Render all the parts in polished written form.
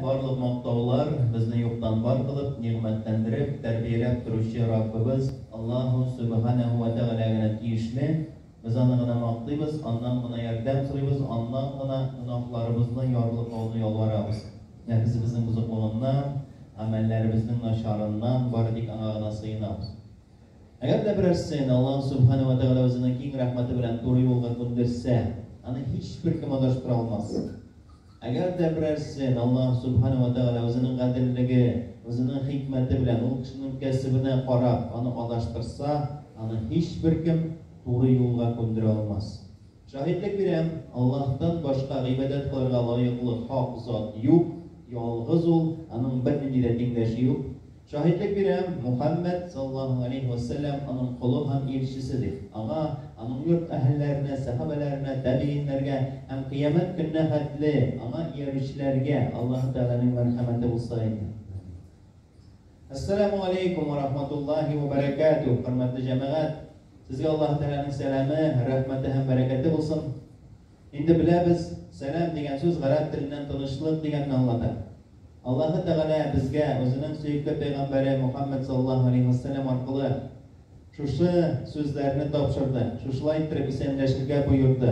барлык мактаулар безне юктан бар кылып, ниғмәтләндереп, тәрбияләп торучы Раббыбыз Аллаһу Субханаһу ва Тәгалә генә тиешле. Без аны гына мактыйбыз, аннан гына ярдәм сорыйбыз, аннан гына гөнаһларыбызны ярлыклауны ялварабыз. Нәфсебезнең бузыклыгыннан, әмәлләребезнең начарыннан бары тик аңа гына сыенабыз. Әгәр дә берәрсе Аллаһ Субханаһу ва Тәгалә үзенең киң рәхмәте белән туры юлга күндерсә, аны һичбер кем адаштыра алмас. Әгәр дә берәрсе Аллаһ Субханаһу ва Тәгалә үзенең гаделлеге, үзенең хикмәте белән ул кешенең кәсебенә карап аны адаштырса, аны һичбер кем туры юлга күндерә алмас. Шаһидлек бирәм, Аллаһтан башка гыйбадәт кылырга лаеклы хак зат юк, ялгыз ул, аның бернинди дә тиңдәше юк. Шаһидлек бирәм, Мухаммад саллаллаһу алейхи ва саллям аның кулы һәм илчиседер. Аңа, аның йорт әһелләренә, сахабаларына, табииннәргә һәм кыямәт көненә хәтле аңа иярүчеләргә Аллаһ Тәгаләнең мәрхәмәте булса инде. Ассаламу алейкум ва рахматуллаһи ва баракатуһ. Хөрмәтле җәмәгать, сезгә Аллаһ Тәгаләнең сәламе, рәхмәте һәм бәрәкәте булсын. Инде беләбез, сәлам дигән сүз гарәп теленнән тынычлык дигәнне аңлата. Аллаһ Тәгалә безгә үзенең сөйкеле пәйгамбәре Мухаммад саллаллаһу алейхи ва саллям аркылы шушы сүзләрне тапшырды. Шушылай итеп исәнләшергә боерды.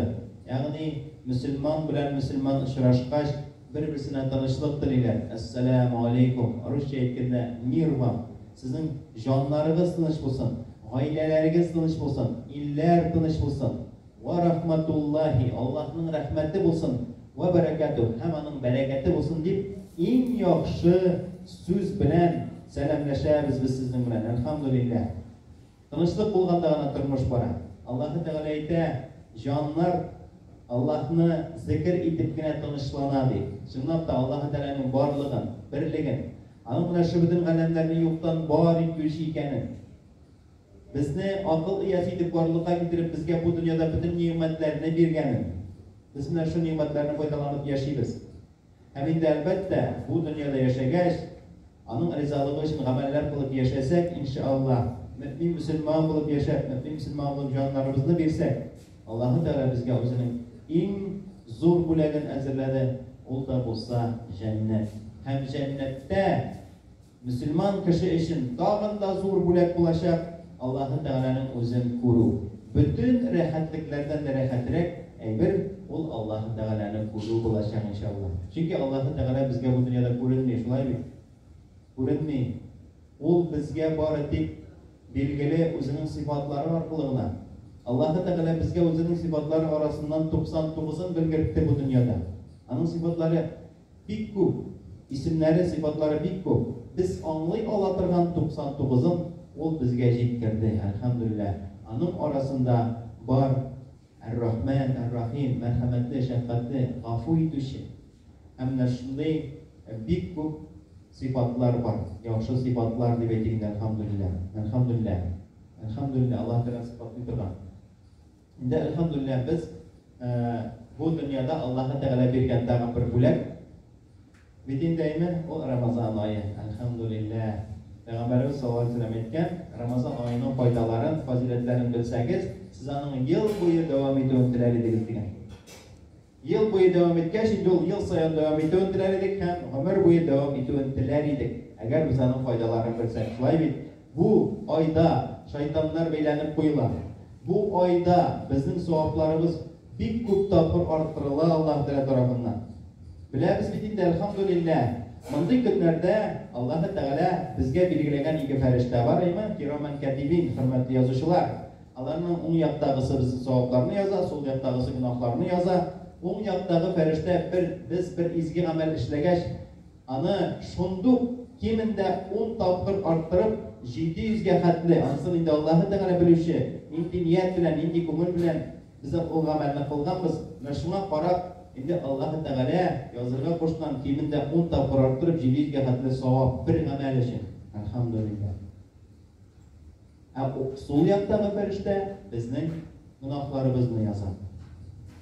Ягъни мөселман белән мөселман очрашкач, бер-берсенә тынычлык телиләр. Ассаламу алейкум. Русча әйткәндә мир вам. Сезнең җаннарыгыз тыныч булсын, гаиләләрегез тыныч булсын, илләр тыныч булсын. Ва рахматуллаһи, Аллаһның рәхмәте булсын. Ва баракатуһ, һәм аның бәрәкәте булсын дип иң яхшы сүз белән сәламләшәбез без сезнең белән. Әлхәмдүлиллаһ. Тынычлык булганда гына тормыш бара. Аллаһ Тәгалә әйтә, җаннар Аллаһны зикр итеп кенә тынычлана ди. Чынлап та Аллаһ Тәгаләнең барлыгын, берлеген, аның менә шу бөтен галәмнәрне юктан бар итүче икәнен, безне акыл иясе итеп барлыкка китереп, безгә бу дөньяда бөтен ниъмәтләрне биргәнен, без менә шу ниъмәтләрне файдаланып яшибез. Һәм инде әлбәттә, бу дөньяда яшәгәч, аның ризалыгы өчен гамәлләр кылып яшәсәк, иншааллаһ, мөмин мөселман булып яшәп, мөмин мөселман булып җаннарыбызны бирсәк, Аллаһ Тәгалә безгә үзенең иң зур бүләген әзерләде, ул да булса җәннәт. Һәм җәннәттә мөселман кеше өчен тагын да зур бүләк булачак, Аллаһ Тәгаләнең үзен күрү. Бөтен рәхәтлекләрдән дә рәхәтрәк әйбер ул Аллаһ Тәгаләне күрү булачак иншааллаһ. Чөнки Аллаһ Тәгалә безгә бу дөньяда күренми, шулай бит? Күренми. Ул безгә бары тик билгеле үзенең сыйфатлары аркылы гына. Аллаһ Тәгалә безгә үзенең сыйфатлары арасыннан 99-ын белгертте бу дөньяда. Аның сыйфатлары бик күп, исемнәре, сыйфатлары бик күп. Без аңлый ала торган 99-ын ул безгә җиткерде. Әлхәмдүлиллаһ. Аның арасында бар Ар-Рахман, Ар-Рахим, мәрхәмәтле, шәфкатьле, гафу итүче. Һәм менә шундый бик күп сыйфатлар бар. Яхшы сыйфатлар дип әйтик, әлхәмдүлиллаһ. Әлхәмдүлиллаһ. Әлхәмдүлиллаһ, Аллаһ Тәгалә сыйфатлый торган. Инде әлхәмдүлиллаһ без бу дөньяда Аллаһ Тәгалә биргән тагын бер бүләк. Бит инде ул Рамазан ае. Әлхәмдүлиллаһ. Пәйгамбәрбез саллаллаһу алейхи ва саллям әйткән, Рамазан аеның файдаларын, фазиләтләрен белсәгез, сез аның ел буе дәвам итүен теләр идегез дигән. Ел буе дәвам иткәч, инде ул ел саен дәвам итүен теләр идек һәм гомер буе дәвам итүен теләр идек. Әгәр без аның файдаларын белсәк, шулай бит. Бу айда шайтаннар бәйләнеп куела. Бу айда безнең савапларыбыз бик күп тапкыр арттырыла Аллаһ Тәгалә тарафыннан. Беләбез бит инде, әлхәмдүлиллаһ. Мондый көннәрдә Аллаһ Тәгалә безгә билгеләгән ике фәрештә бар, әйме? Кираман катибин, хөрмәтле язучылар. Аларның уң яктагысы безнең савапларны яза, сул яктагысы гөнаһларны яза. Уң яктагы фәрештә без бер изге гамәл эшләгәч, аны шундук кимендә 10 тапкыр арттырып 700-гә хәтле, ансын инде Аллаһ Тәгалә белүче, нинди ният белән, нинди күңел белән без ул гамәлне кылганбыз. Менә шуңа карап, инде Аллаһ Тәгалә язырга кушкан кимендә 10 тапкыр арттырып 700-гә хәтле савап бер гамәл өчен. Әлхәмдүлиллаһ. Сул яктагы фәрештә безнең гөнаһларыбызны яза.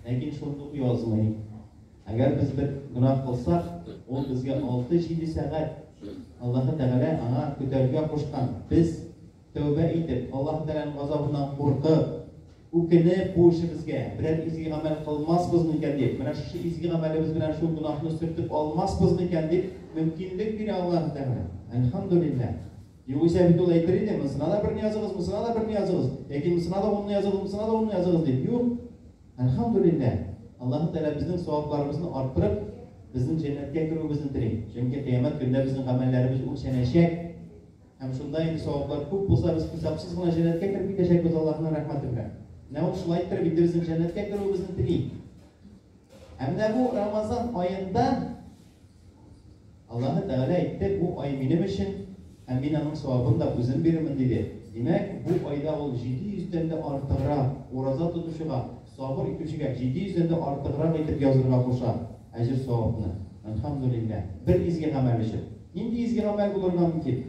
Ләкин шундук язмый. Әгәр без бер гөнаһ кылсак, ул безгә 6-7 сәгать Аллаһ Тәгалә аңа көтәргә кушкан. Без тәүбә итеп, Аллаһ Тәгаләнең газабыннан куркып, үкенеп бу эшебезгә берәр изге гамәл кылмаспыз микән дип, менә шушы изге гамәлебез белән шул гөнаһны сөртеп алмаспыз микән дип мөмкинлек бирә Аллаһ Тәгалә. Әлхәмдүлилләх. Югыйсә бит ул әйтер иде, мисына да берне языгыз, мисына да берне языгыз, яки мисына да онны языгыз, мисына да онны языгыз дип. Юк. Әлхәмдүлилләх. Аллаһ Тәгалә безнең савапларыбызны арттырып, безнең җәннәткә керүебезне тели. Чөнки кыямәт көндә безнең гамәлләребез үлчәнәчәк. Һәм шунда инде саваплар күп булса, без хисапсыз гына җәннәткә кереп китәчәкбез Аллаһның рәхмәте белән. Менә ул шулай иттереп инде безнең җәннәткә керүебезне тели. Һәм дә бу Рамазан аенда Аллаһ Тәгалә әйтте, бу ай минем өчен, һәм мин аның савабын да үзем бирермен диде. Димәк, бу айда ул 700-дән дә артыграк ураза тотучыга, сабыр итүчегә 700-дән дә артыграк итеп язырга куша әҗр савабны. Әлхәмдүлилләх. Бер изге гамәл өчен. Нинди изге гамәл булырга мөмкин?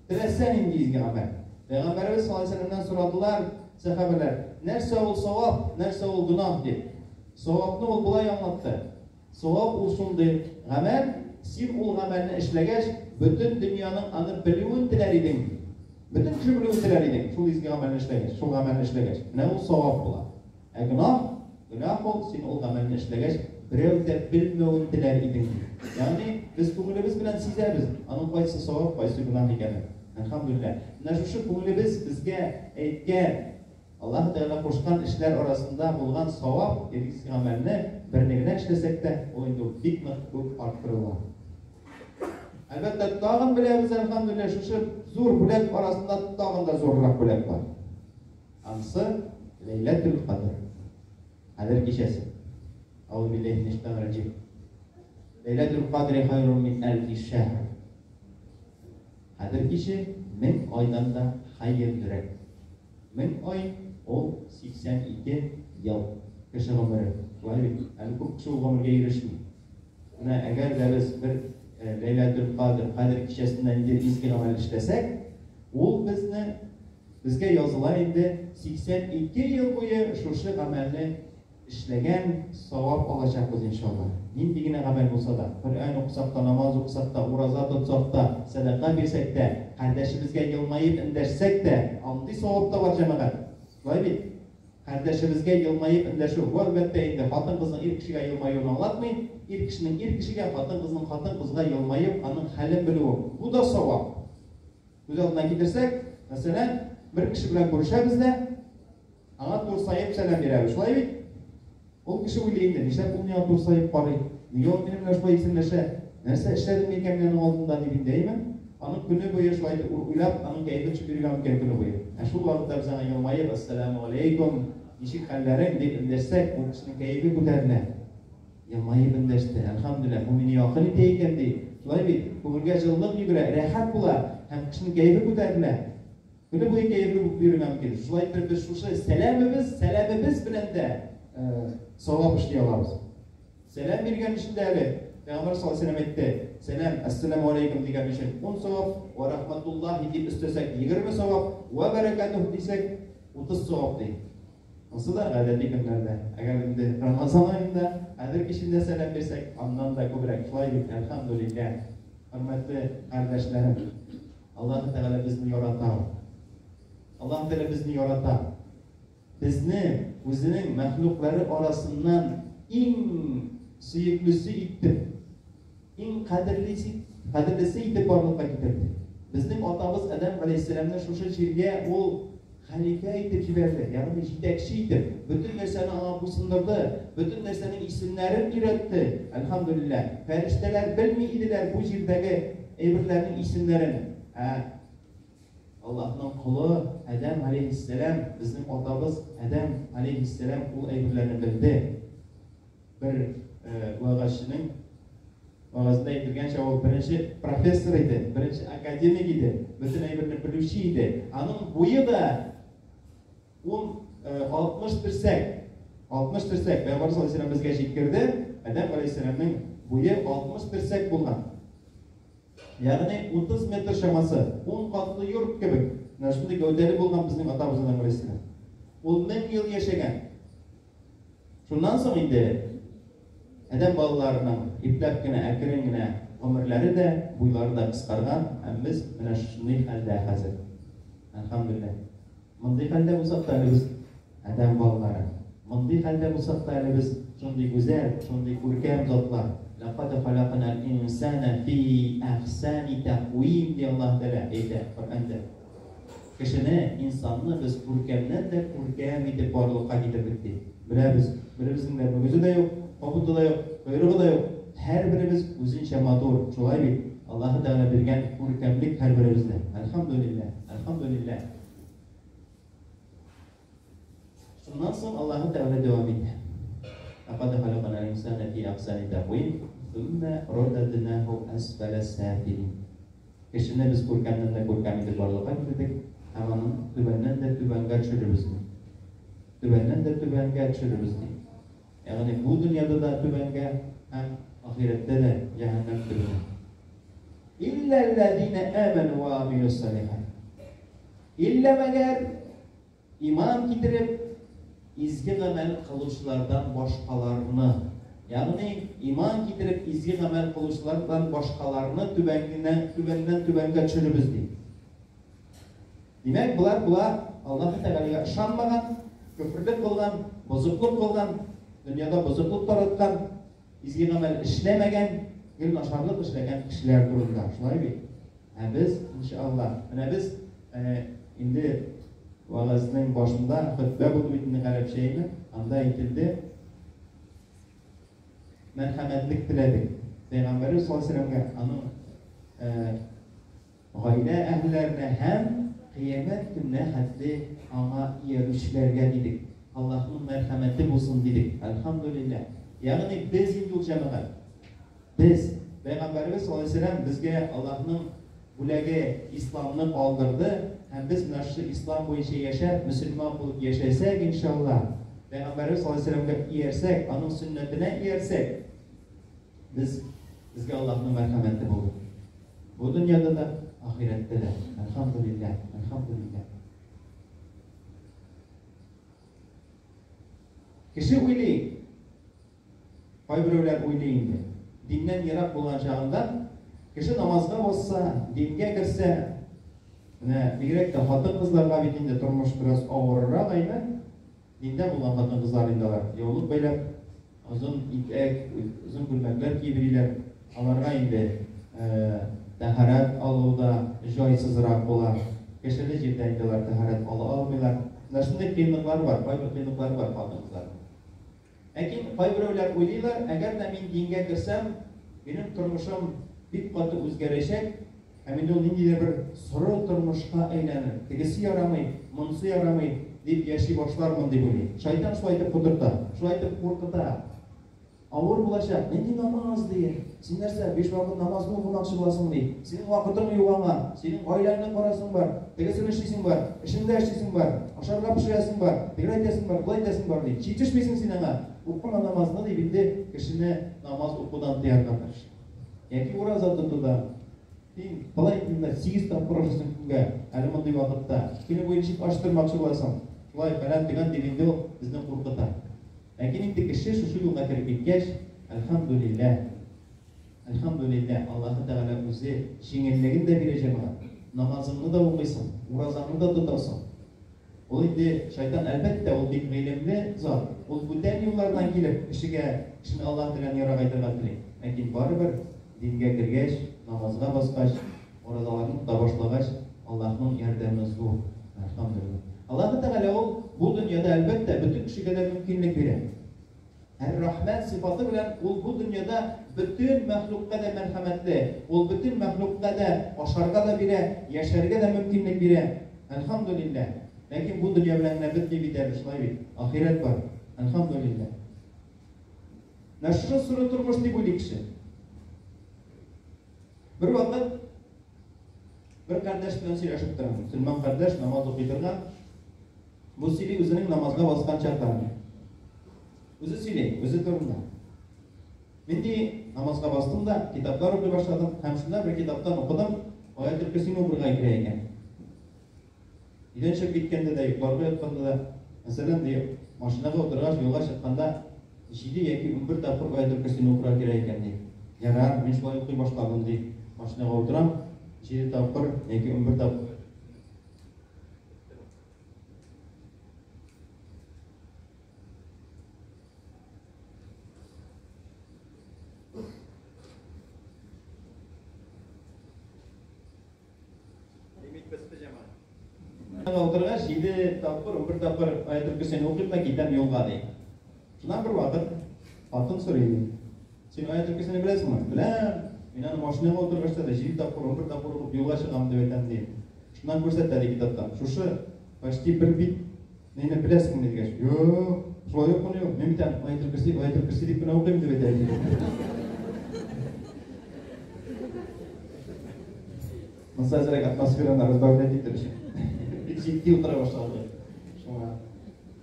Теләсә нинди изге гамәл. Пәйгамбәрбез саллаллаһу алейһи ва сәлламнан сорадылар сахабалар, нәрсә ул савап, нәрсә ул гөнаһ дип. Савапны ул булай аңлатты. Савап ул шундый гамәл, син ул гамәлне эшләгәч, бөтен дөньяның аны белүен теләр идең. Бөтен кеше белүен теләр идең. Шул изге гамәлне эшләгәч, шул гамәлне эшләгәч. Менә ул савап була. Ә гөнаһ ул син ул гамәлне эшләгәч, берәү дә белмәвен теләр идең. Ягъни без күңелебез белән сизәбез, аның кайсы савап, кайсы гөнаһ икәнен. Әлхәмдүлилләх. Менә шушы күңелебез безгә әйткән Аллаһ Тәгалә кушкан эшләр арасында булган савап, изге гамәлне берне генә эшләсәк тә, ул инде бик нык күп арттырыла. Әлбәттә, тагын беләбез, әлхәмдүлилләх, шушы зур бүләк арасында тагын да зуррак бүләк бар. Анысы Ләйләтүл Кадр. Кадр кичәсе. Аузу биллаһи минәш шайтанир раҗим. Ләйләтүл Кадр хайрун мин алфи шәһр. Кадр кичә 1000 айдан да хәерлерәк. 1000 ай ул 82 ел. Кеше гомере. Шулай бит. Әле күп кеше гомергә ирешми. Менә әгәр дә без бер Ләйләтүл Кадр, Кадр кичәсендә инде изге гамәл эшләсәк, ул безгә языла инде 82 ел буе шушы гамәлне эшләгән савап алачакбыз иншалла. Нинди генә гамәл булса да, Коръән укысак та, намаз укысак та, ураза тотсак та, садака бирсәк тә, кардәшебезгә елмаеп эндәшсәк тә, андый савап та бар җәмәгать. Шулай бит? Кардәшебезгә елмаеп эндәшү, бу әлбәттә инде хатын кызның ир кешегә елмаюын аңлатмый, ир кешенең ир кешегә, хатын кызның хатын кызга елмаеп, аның хәлен белүе. Бу да савап. Күз алдына китерсәк, мәсәлән, бер кеше белән күрешәбез дә, аңа турсаеп сәлам бирәбез. Шулай бит? Ул кеше уйлый инде, нишләп ул миңа турсаеп карый? Нигә ул минем белән шулай исемләшә? Нәрсә эшләдем микән аның алдында дип индәймен? Аның көне буе шулай уйлап, аның кәефе төшеп йөргән микән көне буе. Ә шул вакытта без аңа елмаеп, ассаламу алейкум, ничек хәлләрең дип эндәшсәк, ул кешенең кәефе күтәрелә. Елмаеп эндәште. Әлхәмдүлилләх, ул мине якын итә икән ди. Шулай бит, күңелгә җылылык йөгерә, рәхәт була, һәм кешенең кәефе күтәрелә. Көне буе кәефе йөргән микән. Шулай итеп без шушы сәламебез белән дә савап эшли алабыз. Сәлам биргән өчен дә әле Пәйгамбәр саллаллаһу алейһи ва сәллям әйтте. Сәлам, ассаламу алейкум дигән өчен 10 савап, ва рахматуллаһи дип өстәсәк 20 савап, ва баракатуһ дисәк 30 савап ди. Онсы да гадәти көннәрдә. Әгәр инде Рамазан аенда Кадр кичендә сәлам бирсәк, аннан да күбрәк. Шулай дип, әлхәмдүлилләх. Хөрмәтле кардәшләрем, Аллаһ Тәгалә безне ярата. Аллаһ Тәгалә безне ярата. Безне үзенең мәхлуклары арасыннан иң сөеклесе итеп, иң кадерлесе итеп барлыкка китерде. Безнең атабыз Адам алейһиссаламны шушы җиргә ул халифа итеп җибәрде, ягъни җитәкче итеп, бөтен нәрсәне аңа буйсындырды, бөтен нәрсәнең исемнәрен өйрәтте. Әлхәмдүлилләх. Фәрештәләр белми иделәр бу җирдәге әйберләрнең исемнәрен. Аллаһның кулы Адам алейһиссалам, безнең атабыз Адам алейһиссалам ул әйберләрне белде. Бер вагашның вагазында әйтелгәнчә, ул беренче профессор иде, беренче академик иде, бөтен әйберне белүче иде. Аның буе да 60 терсәк, Пәйгамбәр саллаллаһу алейһи ва сәллям безгә җиткерде. Адам алейһиссаламның буе 60 терсәк булган. Ягъни 30 метр шамасы, 10 катлы йорт кебек. Менә шундый гәүдәле булган безнең атабыз Адам алейһиссалам. Ул 1000 ел яшәгән. Шуннан соң инде Адам балаларының ипләп кенә, әкрен генә гомерләре дә, буйлары да кыскарган, һәм без менә шундый хәлдә хәзер. Әлхәмдүлилләх. Мондый хәлдә булсак та без Адам баллары. Мондый хәлдә булсак та әле без шундый гүзәл, шундый күркәм затлар. Лaqad халaqнал инсана фи ахсани тaqвим ди Аллаһ Тәала әйтә Коръәндә. Кешене, инсанны без күркәмнән дә күркәм итеп барлыкка китердек ди. Беләбез, беребезнең дә мөгезе дә юк, кабыты да юк, койрыгы да юк. Һәрберебез үзенчә матур, шулай бит. Аллаһ Тәала биргән күркәмлек һәрберебездә. Әлхәмдүлиллаһ, әлхәмдүлиллаһ. Шуннан соң Аллаһ Тәала дәвам итә. لقد خلقنا الإنسان في أحسن تقويم ثم رددناه أسفل السافلين. Кешене без күркәмнән дә күркәм итеп барлыкка китердек, һәм аны түбәннән дә түбәнгә төшерәбез. Түбәннән дә түбәнгә төшерәбез. Ягъни бу дөньяда да түбәнгә, һәм ахирәттә дә җәһәннәм төбенә. إلا الذين آمنوا وعملوا الصالحات. إلا мәгәр иман китереп изге гамәл кылучылардан башкаларны, ягъни иман китереп изге гамәл кылучылардан башкаларны түбәнгә төшерәбез ди. Димәк, булар Аллаһ Тәгаләгә ышанмаган, күфрлек кылган, бозыклык кылган, дөньяда бозыклык тараткан, изге гамәл эшләмәгән, гел нашарлык эшләгән кешеләр турында. Шулай бит. Без иншаллах, менә без инде вагазның башында хутба булып итне гарәпчәйме, анда әйтелде. Мәрхәмәтлек теләдек. Пәйгамбәр саллаллаһу алейһи ва сәлләмгә аның гаилә әһләренә һәм кыямәт көненә хәтле аңа иярүчеләргә дидек. Аллаһның мәрхәмәте булсын дидек. Әлхәмдүлиллаһ. Ягъни без инде ул җәмәгать. Biz, Peygamberimiz sallallahu aleyhi ve sellem bizge Allah'ın бүләге İslam'ını kaldırdı. Hem biz naşı İslam boyunca yaşar, Müslüman bulup yaşaysak inşallah. Peygamberimiz sallallahu aleyhi ve sellem'e iyersek, onun sünnetine iyersek, bizge Allah'ın merhameti bulur. Bu dünyada da, ahirette de. Elhamdülillah, elhamdülillah. Kişi uylayın. Kaybirovlar uylayın diye. Dindən yirak bulğan çağında kişi namazga olsa, dinge girse, bigirek de hatın kızlarga bitinde turmuş biraz ağırırak aynen, dinde bulğan hatın kızlar indalar. Yoluk beylep, uzun itek, uzun gülmekler kibiriler, alarga indi taharat alıda joysızrak olar. Keşeli jirde indiler taharat almıyorlar. Şunday kıyımlıklar var, kaybır kıyımlıklar var hatın kızlar. Lakin kaybirovlar uyluylar, eğer de men dinge girsem, benim turmuşum bir katı özgerecek, hemen o nindiler bir soru turmuşka aylanır. Tegesi yaramay, munsu yaramay, deyip yaşı başlarmın deyip öyle. Şeytan şu ayıp kudurta, şu ayıp korkuta. Ağır bulaşak, nendi namaz diye. Sen nerse 5 vakit namaz mı bulmakçı bulasın diye. Senin vakitini yuvağa, senin ailenin parasın var, tegesini işçisin var, işinde işçisin var, aşağıda pişiresin var, tegel etesin var, bulay etesin var diye. Çiğtişmesin sen ana. Okuma namazını diye bildi, kişine namaz okudan tiyarlanır. Яки ураза тотуда, сен былай айтыңдар, 8 тапкыр ашасың күнгә, әле мондай вакытта. Көне буе ничек аштырмакчы буласың? Шулай фәлән дигән дигәндә ул безне куркыта. Ләкин инде кеше шушы юлга кирип киткәч, әлхәмдүлиллаһ. Әлхәмдүлиллаһ, Аллаһ Тәгалә үзе җиңеллеген дә бирәчәк аңа. Намазыңны да укыйсың, уразаңны да тотасың. Ул инде шайтан әлбәттә ул бик гыйлемле зат. Ул бүтән юллардан килеп кешегә, кешене Аллаһ белән ярагайтырга тели. Ләкин барыбер dinge girgeç, namazga basqaç, oralarını da başlagaç, Allah'ın yardımı zor. Elhamdülillah. Allah Teala ol bu dünyada elbette bütün kişilere mümkünlük verir. Er-Rahman sıfatı bilen ol bu dünyada bütün mahlukka da merhametli, ol bütün mahlukka da aşarga da bire, yaşarga da mümkünlük verir. Elhamdülillah. Lakin bu dünya bilen ne bitti biter, şlaybi. Ahiret var. Elhamdülillah. Naşırı sürü turmuş ne bu kişi? Bir vakit bir kardeş bilan сөйләшеп торам. Müslüman kardeş namaz okuyturgan. Bu сөйли үзенең намазга баскан чакларны. Үзе сөйли, үзе турында. Мен ди намазга бастым да, китаплар укый башладым. Һәм шунда бер китаптан укыдым, аят кесине укырга кирәк икән. Идән чыгып киткәндә дә, йокларга ятканда да, мәсәлән, ди, машинага утыргач, юлга чыкканда 7 яки 11 тапкыр аят кесине укырга кирәк икән ди. Ярар, мен шулай укый башладым ди. Машинаға отырам, 7 тапкыр, яки 11 тапкыр. hürmetli cemaat. Oturgaç 7 tapır, 11 tapır Ayatul Kürsü'nü okuyup da giden yolga deyim. Şundan bir vakit atın sorayım. Sen Ayatul Kürsü'nü bilesin mi? Bilem. İnan maşinaya oturgaçta da 7 tapır, 11 tapır okuyup yolga çıkam döveten deyim. Şundan görsetleri kitaptan. Şuşu başti bir bit neyini bilesin mi dedik. Yok. Şulay yok konu yok. Men bir tane Ayatul Kürsü deyip buna okuyayım döveten deyim. Nasıl azırak atmosferanı razbavlet ettir. Bir ciddi otura başladı. Şuna.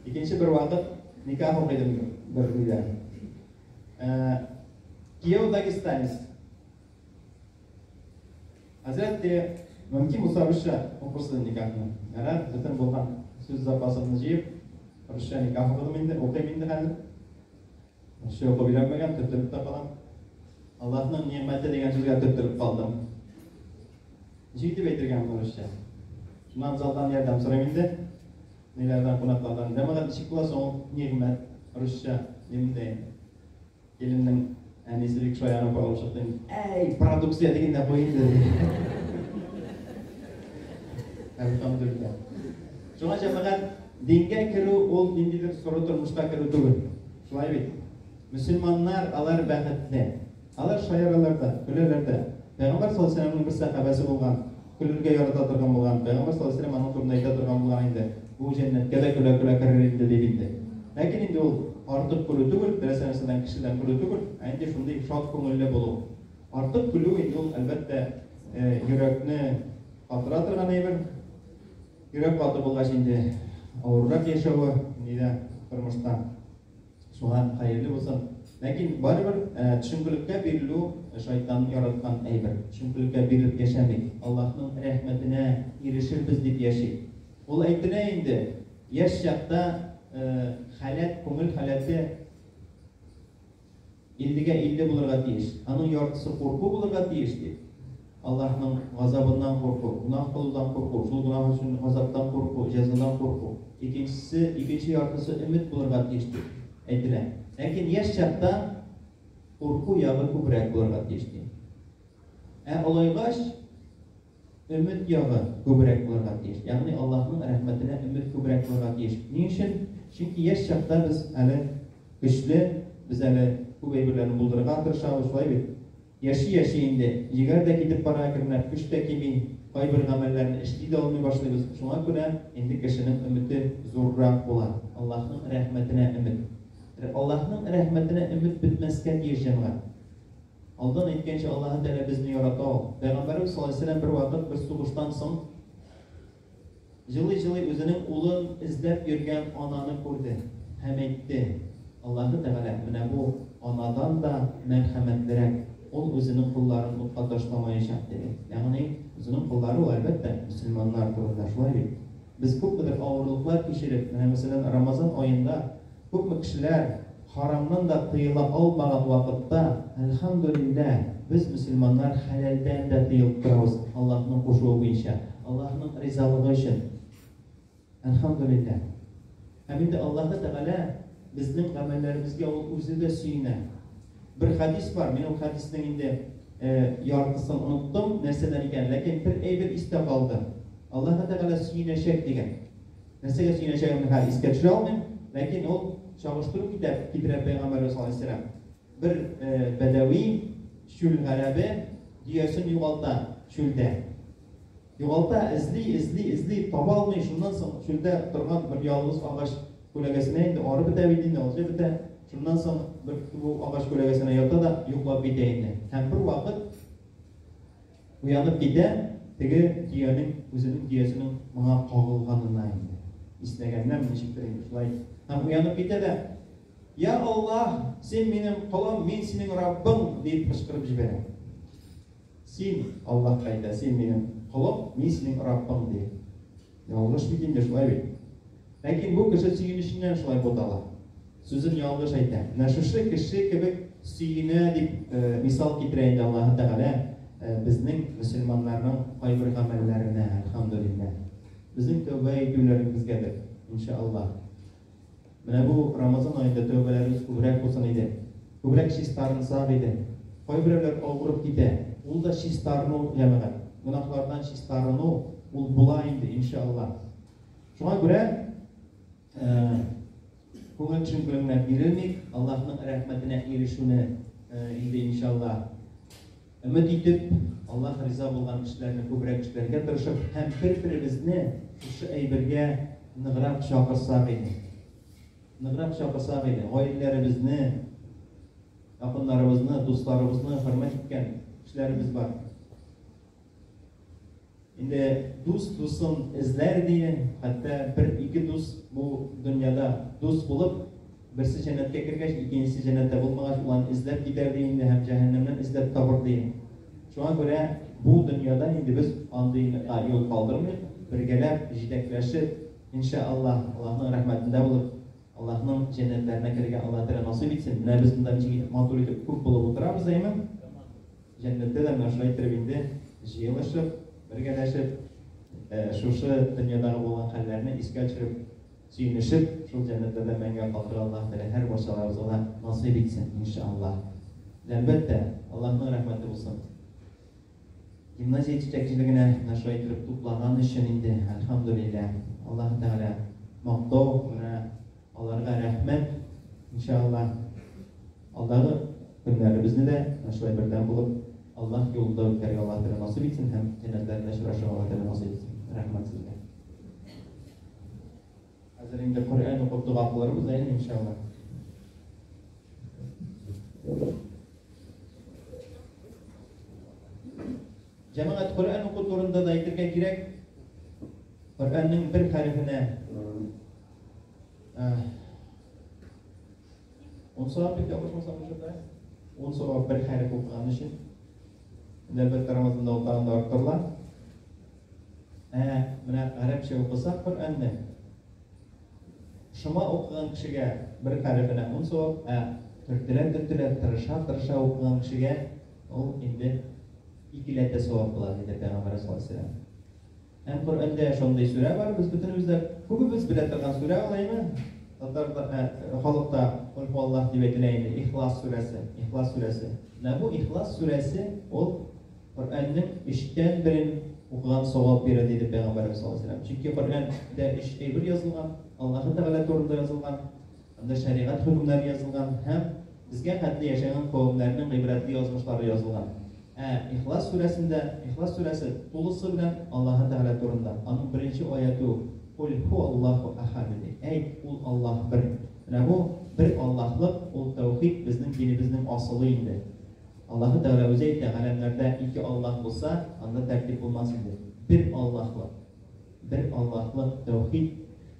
İkinci bir vakit nikah okuyordum bir güzel. Kiev Dagestanis. Hazreti mümkün Rusça okursun nikahını. Yani zaten bulgan söz zapasını jiyip Rusça nikah okudum indi, okuyayım indi hali. Rusça okuyabilmegen tötülüp de kalam. Allah'ın nimeti degen sözge tötülüp kaldım. Jigdi beytirgen bu Rusça. Şundan zaldan yerden sorayım indi. Nelerden konaklardan. Demagat işik bulasa o nimet Rusça demeyin. Gelinnin annesilik şoyanı bağlı çıktım. Ey paradoksiya degende koyun dedi. Elhamdülillah. Şuna cemaat dinge kiru ol dindidir soru turmuşta kiru tugul. Şulay bit. Müslümanlar alar bäxetli. Alar şayaralarda, kölelerde. Peygamber sallallahu aleyhi ve sellem'in bir sahabesi bolgan, kölürge yarata turgan bolgan. Peygamber sallallahu aleyhi ve sellem anın turunda ayta turgan bolgan indi. Bu cennetke de köle kirer indi deyildi. Lakin indi ol artık kölü tugul, biresenesinden kişiden kölü tugul. Indi şunday şat köngülle bolu. Artık kölü indi ol elbette yürekni katıra turgan ayber. Yürek batı bulgaç indi ağırrak yaşavı neyde turmuşta. Şuna hayırlı olsun. Lakin baribir düşünkülükке birilü şeytanın yaratkan ayber. Düşünkülükke birilip yaşamayk. Allah'ın rahmetine erişir biz deyip yaşayık. Ol aytına indi. Yaş şakta halat, köngül halati ildige ildi bulurga deyiş. Anın yartısı korku bulurga deyiş deyip. Allah'ın gazabından korku, günah kılından korku, şul günah için gazaptan korku, cezadan korku. İkinci yartısı ümit bulurga deyiş deyip. Aytına. Lakin yaş şakta korku yağı kübrek bulurga deyiş deyip. Olaygaş ümit yağı kübrek bulurga deyiş. Yani Allah'ın rahmetine ümit kübrek bulurga deyiş. Niçin? Çünkü yaş şakta biz güçlü, biz kübeybirlerini buldurga tırşavı şulay bit. Yaşı indi. Jigarda gidip para kirner, güçte kimi kaybır amellerini işleyde olmaya başlayız. Şuna göre indi kişinin ümidi zorrak bolar. Allah'ın rahmetine ümit. Allah'ın rahmetine ümit bitmezken diyeceğim. Aldan etkençe Allah'ın Teala bizni yarata ol. Peygamberimiz sallallahu aleyhi ve sellem bir vakit bir soğuştan soň жылы özünün ulun izlep yürgen ananı gördü. Hem etti. Allah'ı Teala mene bu anadan da merhametlerek ol özünün kullarını utqa taşlamayacak dedi. Yani özünün kulları o elbette Müslümanlar turunda şulay bit. Biz köpüdür ağırlıklar geçirip, mesela Ramazan ayında köpü kişiler haramdan da tıyıla almagan vakitta elhamdülillah biz Müslümanlar halalden de tıyılıp durabız. Allah'ın koşuğu boyunca, Allah'ın rizalığı için. Elhamdülillah. Hem de Allah Teala bizning amellerimizge o özü de suyine. Bir hadis var, men o hadisning indi yartısını unuttum, nersadan ekan, lakin bir iste kaldı. Allah Teala suyunaşak degan. Nersaga suyunaşagimni hali esga tushira olmayman, lakin o chag'ishtirib ketibdi Peygamber sallallohu alayhi vasallam. Bir bedaviy shul g'alabi diyasini yo'qolta shulda. Yo'qolta izli topa olmay shundan so'ng shulda turgan bir yolg'iz og'ash ko'lagasini endi orib bitavidi olsa bita. Şundan sonra bu ağaç kolegesine yatta da yoklap gideydi. Hem bir vakit uyanıp gide, tege özünün diyesinin bana kağılganına indi. İstegenler mi neşiktireyim şulay. Hem uyanıp gide de ya Allah sen benim kulum, men senin Rabbim deyip kışkırıp jibere. Sen Allah kayda, sen benim kulum, men senin Rabbim deyip. Yalnız bitinde şulay bit. Lakin bu kişi suyunuşundan şulay bodalar. Sözün yanlış ayta. Naşuşu kişi kebek suyuna deyip misal getireydi Allah Teala bizning Müslümanlarning kaybır amellerine elhamdülillah. Bizim tövbe etülerimizgedir inşallah. Mana bu Ramazan ayında tövbelerimiz kübrek olsun idi. Kübrek şistarınsa idi. Kaybırlar ağırıp gide. Ul da şistarını yamagan. Günahlardan şistarını ул була инде иншалла. Шуңа күрә күңел чөнкелеңнән бирелмик, Аллаһның рәхмәтенә ирешүне инде иншалла өмет итеп, Аллаһ риза булган кешеләрне күбрәк эшләргә тырышып, һәм бер-беребезне шушы әйбергә ныграк чакырсак иде. Ныграк чакырсак иде. Гаиләләребезне, якыннарыбызны, дусларыбызны хөрмәт иткән кешеләребез бар. Инде дусын эзләр диye, хәтта бер-ике дус бу дөньяда дус булып, берсе җәннәткә кергәч, икенчесе җәннәттә булмагач, уларны эзләп китәр диye, инде һәм җәһәннәмнән эзләп табыр диye. Шуңа күрә бу дөньяда инде без андый юл калдырмыйк, бергәләп җитәкләшеп, иншалла Аллаһның рәхмәтендә булып, Аллаһның җәннәтләренә кергән Аллаһ Тәгалә насыйп итсен. Менә без монда ничек матур итеп күп булып утырабыз, әйме? Җәннәттә дә мәшгуль итеп инде җыелышып, бергәләшеп, шушы дөньядагы булган хәлләрне искә төшереп, сөенешеп, шул җәннәттә дә мәңге калдыра Аллаһ Тәгалә һәр барчаларыбызга насыйп итсен, иншалла. Әлбәттә, Аллаһның рәхмәте булсын. Гимназия җитәкчелегенә нашай итеп туплаган өчен инде, әлхәмдүлилләх, Аллаһ Тәгалә мактау, менә аларга рәхмәт, иншалла. Алдагы көннәребезне дә нашай бердәм булып, Аллаһ юлында үткәргә Аллаһ Тәгалә насыйп итсен һәм җәннәтләрдә очрашырга Аллаһ Тәгалә насыйп итсен. Рәхмәт сезгә. Хәзер инде Коръән укып дуга кылырбыз, иншалла. Җәмәгать Коръән уку турында да әйтергә кирәк. Коръәннең бер хәрефенә 10 савап бит ябышмасам шунда. 10 савап бер хәреф укыган өчен. Әлбәттә Рамазанда укыганда арттырыла. Менә гарәпчә укысак Коръәнне, шума укыган кешегә бер хәрефенә 10 савап, төртелә тырыша укыган кешегә ул инде 2 савап була, диде Пәйгамбәр саллаллаһу алейһи ва сәллям. Һәм Коръәндә шундый сүрә бар, без бөтенебез күбебез белә торган сүрә алаймы? Татарда халыкта Аллаһ дип әйтелә инде, Ихлас сүрәсе, Ихлас сүрәсе. Менә бу Ихлас сүрәсе ул Коръәннең 3тән 1-ен укыган савап бирә, диде Пәйгамбәр саллаллаһу алейһи ва сәллям. Чөнки Коръәндә 3 әйбер язылган, Аллаһ Тәгалә турында язылган, анда шәригать хөкемнәре язылган һәм безгә хәтле яшәгән кавемнәрнең гыйбрәтле язмышлары язылган. Ихлас сүрәсе тулысы белән Аллаһ Тәгалә турында. Аның беренче аяты "Кул хуаллаһу ахад" диде. Әйт, ул Аллаһ бер. Менә бу бер Аллаһлык, ул тәүхид безнең динебезнең асылы инде. Аллаһ Тәгалә үзе әйтә, галәмнәрдә 2 Аллаһ булса, анда тәртип булмас инде. Бер Аллаһлык тәүхид,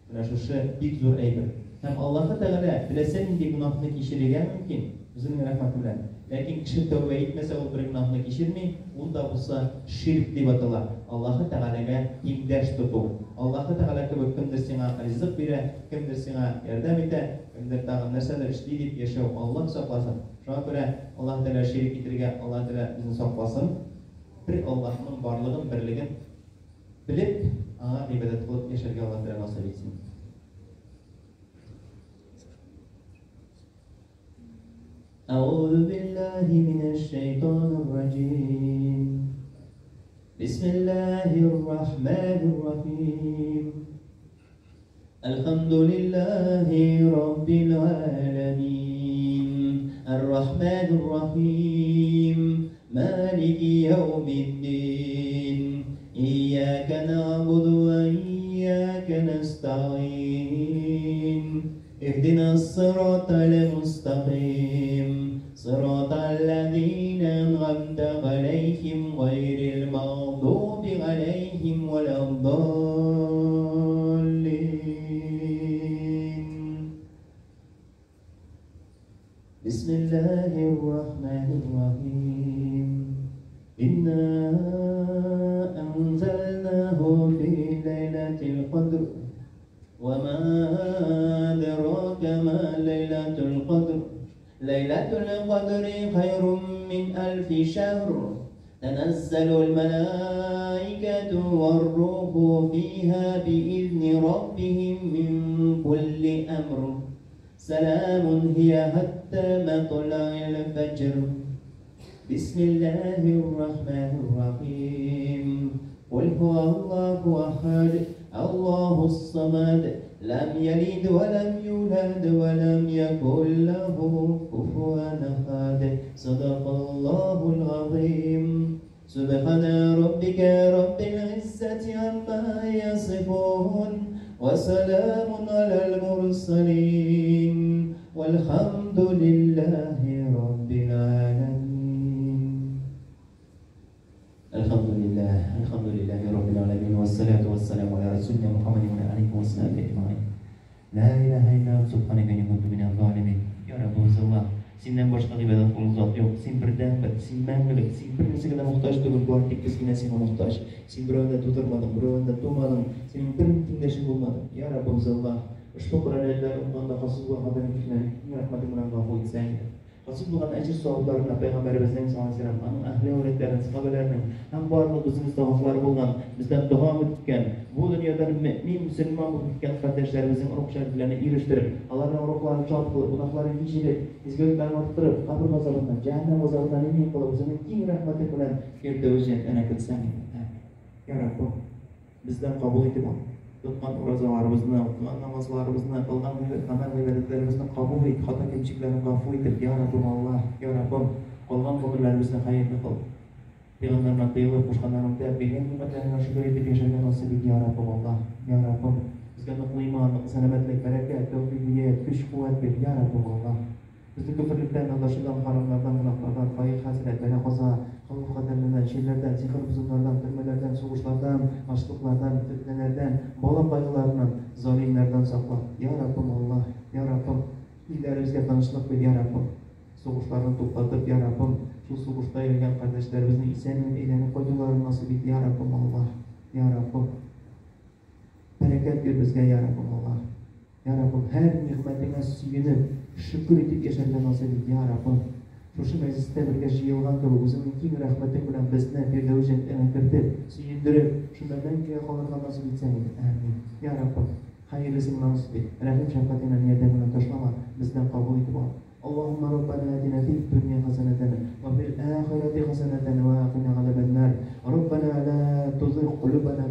менә шушы бик зур әйбер. Һәм Аллаһ Тәгалә теләсә нинди гөнаһны кичерергә мөмкин, үзенең рәхмәте белән. Ләкин кеше тәүбә итмәсә, ул бер гөнаһны кичерми, ул да булса ширк дип атала. Аллаһ Тәгаләгә тиңдәш тоту. Аллаһ Тәгалә кебек кемдер сиңа ризык бирә, кемдер сиңа ярдәм итә, кемдер тагын нәрсәләр эшли дип яшәү, Аллаһ сакласын. Шуңа күрә Аллаһ Тәгалә ширк итәргә, Аллаһ Тәгалә безне сакласын. Бер Аллаһның барлыгын, берлеген белеп, аңа гыйбадәт кылып яшәргә Аллаһ Тәгалә насыйп итсен. أعوذ بالله من الشيطان الرجيم. بسم الله الرحمن الرحيم. الحمد لله رب العالمين الرحمن الرحيم مالك يوم الدين إياك نعبد وإياك نستعين اهدنا الصراط المستقيم صراط الذين أنعمت عليهم غير المغضوب عليهم ولا الضالين. بسم الله الرحمن الرحيم. إنا أنزلناه في ليلة القدر وما أدراك ما ليلة القدر ليلة القدر خير من 1000 شهر تنزل الملائكة والروح فيها بإذن ربهم من كل أمر سلام هي حتى مطلع الفجر. بسم الله الرحمن الرحيم. قل هو الله أحد الله الصمد لم يلد ولم يولد ولم يكن له كفوا أحد صدق الله العظيم سبحان ربك رب العزة عما يصفون وسلام على المرسلين والحمد لله رب العالمين. الحمد لله رب العالمين والصلاة والسلام على رسولنا محمد وعلى آله وصحبه أجمعين. لا إله إلا أنت سبحانك إني كنت من الظالمين. Ya Rabbi Allah, Senden başka ibadet kulu zat yok. Sen birden-bir, sen мәңгілік, sen bir нәрсеге muhtaç түгіл, bu artık bizgine sene muhtaç. Sen birovunda tutırmadın, birovunda tumadın, senin bir tengdeşin bulmadın. Ya Rabbi Allah, ushbu qur'onlar ummonda hosil bo'lgan fiklarni rahmating bilan g'afur etsang. Hosil bo'lgan ajr savoblarini payg'ambarimizning sallallohu alayhi vasallam, uning ahli avlodlari, sahobalarining ham barliq bizning tavoqlari bo'lgan, bizdan davom etgan, bu dunyoda mu'min musulmon bo'lib ketgan qardoshlarimizni urug' shariflarni erishtirib, Allohning urug'larini chop qilib, gunohlarini kechirib, izgoylarni orttirib, qabr azobından, jahannam azobidan emin qilib, o'zining keng rahmati bilan firdavsga ana qilsang. Ya Rabbi, bizdan qabul etib ol. Tutgan ro'zalarimizni, o'qigan namozlarimizni, qilgan amal ibodatlarimizni qabul et, xato kamchiliklarni g'afur et. Ya Rabbim Allah, ya Rabbim, qolgan umrlarimizni xayrli qil. Payg'ambarlar qiyilib qo'shganlarimda bergan ne'matlarga shukr etib yashashga nasib et. Ya Rabbim Allah, ya Rabbim, bizga nuqul iymon, salomatlik, barakat, tavfiq, kuch-quvvat ber. Ya Rabbim Allah, bizni kufrlikdan, adashishdan, haromlardan, gunohlardan, qo'y hasrat, bala qazo, qavm qadarlardan, sherlardan, sehr buzumlardan, turmalardan, so'g'ishlardan, ochliqlardan, fitnalardan, bola qayg'ulardan, zolimlardan saqla. Ya Rabbim Allah, ya Rabbim, uylarimizga tinchlik ber. Ya Rabbim, so'g'ishlarni to'xtatib, ya Rabbim, shu so'g'ishda yurgan qardoshlarimizni eson-omon aylanib qo'yishlarini nasib et. Ya Rabbim Allah, ya Rabbim, barakat ber bizga. Ya Rabbim Allah, ya Rabbim, her ne'matingga suyunib shukr etib yashashga nasib et. Ya Rabbim, shu majlisda birga yig'ilgan kabi o'zingning keng rahmating bilan bizni firdavs jannatiga kiritib, suyundirib, shundan keyin qolirga nasib etsang. Amin. Ya Rabbim, xayrlisini nasib et. Rahim shafqatingni niyatdan bilan tashlama, bizdan qabul etib ol. اللهم ربنا آتنا في الدنيا حسنة وفي الآخرة حسنة وقنا عذاب النار. ربنا لا تزغ قلوبنا